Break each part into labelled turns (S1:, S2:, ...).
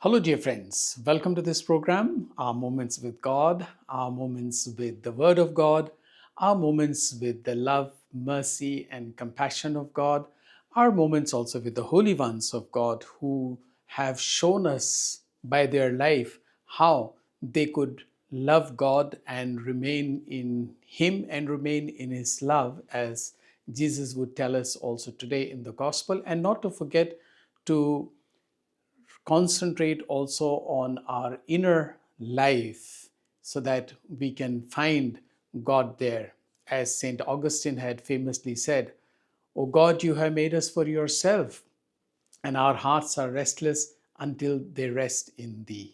S1: Hello, dear friends. Welcome to this program, Our Moments with God, Our Moments with the Word of God, Our Moments with the love, mercy, and compassion of God, Our Moments also with the holy ones of God who have shown us by their life how they could love God and remain in Him and remain in His love, as Jesus would tell us also today in the Gospel, and not to forget to concentrate also on our inner life so that we can find God there. As St. Augustine had famously said, "O God, you have made us for yourself, and our hearts are restless until they rest in thee."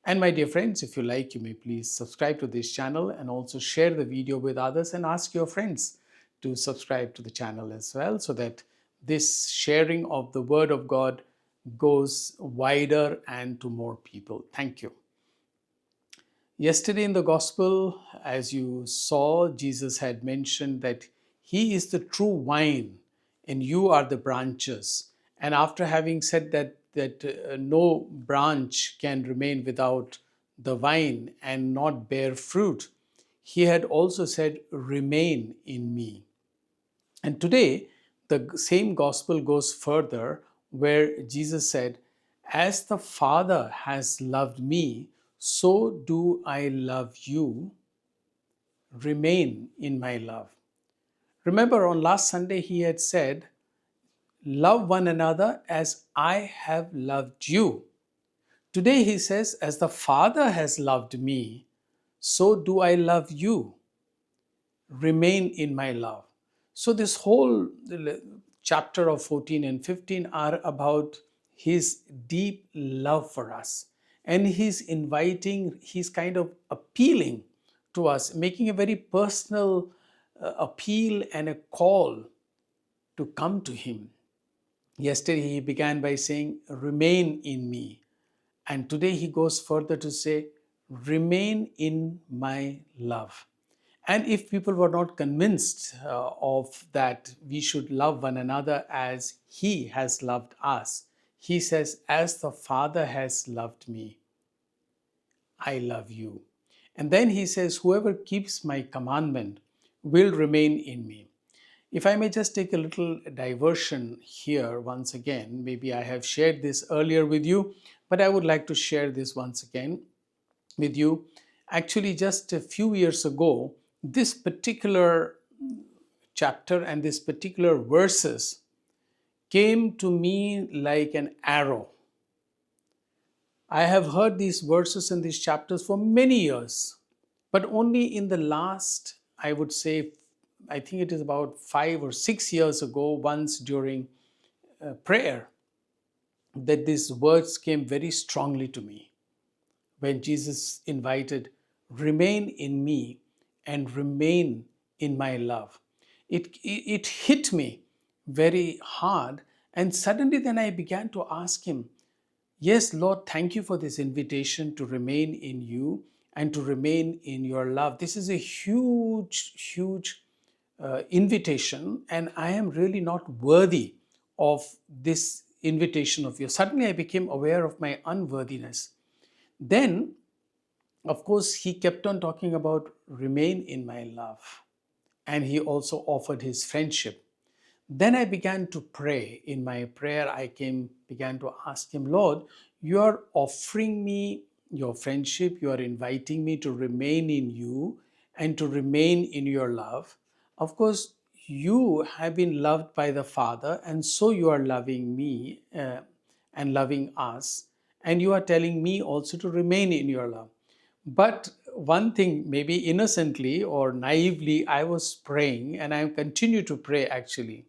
S1: And my dear friends, if you like, you may please subscribe to this channel and also share the video with others and ask your friends to subscribe to the channel as well, so that this sharing of the Word of God goes wider and to more people. Thank you. Yesterday in the Gospel, as you saw, Jesus had mentioned that He is the true vine and you are the branches. And after having said that no branch can remain without the vine and not bear fruit, He had also said, "Remain in me." And today, the same gospel goes further, where Jesus said, "As the Father has loved me, so do I love you. Remain in my love." Remember, on last Sunday, he had said, "Love one another as I have loved you." Today, he says, "As the Father has loved me, so do I love you. Remain in my love." So, this whole chapter of 14 and 15 are about his deep love for us. And he's inviting, he's kind of appealing to us, making a very personal appeal and a call to come to him. Yesterday, he began by saying, "Remain in me." And today, he goes further to say, "Remain in my love." And if people were not convinced of that we should love one another as He has loved us, He says, "As the Father has loved me, I love you." And then He says, "Whoever keeps my commandment will remain in me." If I may just take a little diversion here once again, maybe I have shared this earlier with you, but I would like to share this once again with you. Actually, just a few years ago, this particular chapter and this particular verses came to me like an arrow. I have heard these verses and these chapters for many years, but only in the last, I would say, I think it is about 5 or 6 years ago, once during prayer, that these words came very strongly to me when Jesus invited, "Remain in me and remain in my love." It hit me very hard. And suddenly then I began to ask him, "Yes, Lord, thank you for this invitation to remain in you and to remain in your love. This is a huge, huge invitation, and I am really not worthy of this invitation of yours." Suddenly I became aware of my unworthiness. Then, of course, he kept on talking about "remain in my love." And he also offered his friendship. Then I began to pray. In my prayer, began to ask him, "Lord, you are offering me your friendship. You are inviting me to remain in you and to remain in your love. Of course, you have been loved by the Father, and so you are loving me and loving us. And you are telling me also to remain in your love." But one thing, maybe innocently or naively, I was praying, and I continue to pray actually.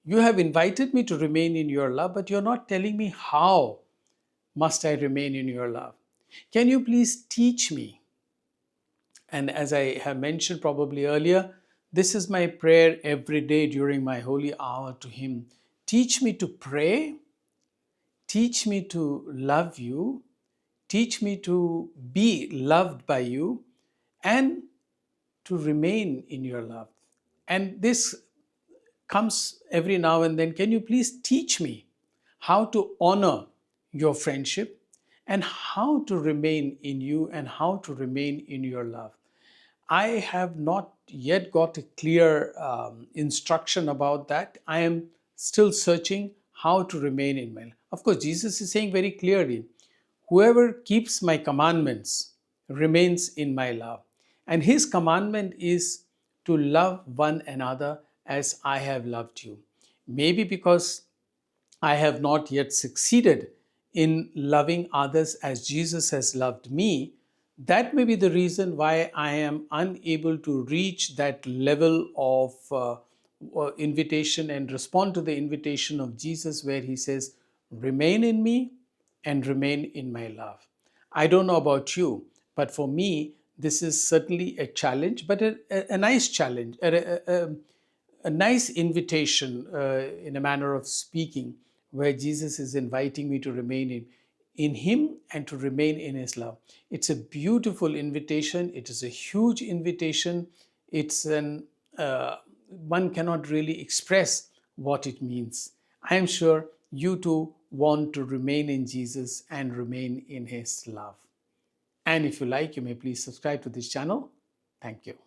S1: "You have invited me to remain in your love, but you're not telling me how must I remain in your love. Can you please teach me?" And as I have mentioned probably earlier, this is my prayer every day during my holy hour to Him. Teach me to pray, teach me to love you, teach me to be loved by you, and to remain in your love. And this comes every now and then. Can you please teach me how to honor your friendship? and how to remain in you and how to remain in your love. I have not yet got a clear instruction about that. I am still searching how to remain in my love. Of course, Jesus is saying very clearly, whoever keeps my commandments remains in my love. And his commandment is to love one another as I have loved you. Maybe because I have not yet succeeded in loving others as Jesus has loved me, that may be the reason why I am unable to reach that level of invitation and respond to the invitation of Jesus, where he says, remain in me and remain in my love. I don't know about you, but for me, this is certainly a challenge, but a nice challenge, a nice invitation, in a manner of speaking, where Jesus is inviting me to remain in Him and to remain in His love. It's a beautiful invitation. It is a huge invitation. It's one cannot really express what it means. I am sure you too want to remain in Jesus and remain in His love. And if you like, you may please subscribe to this channel. Thank you.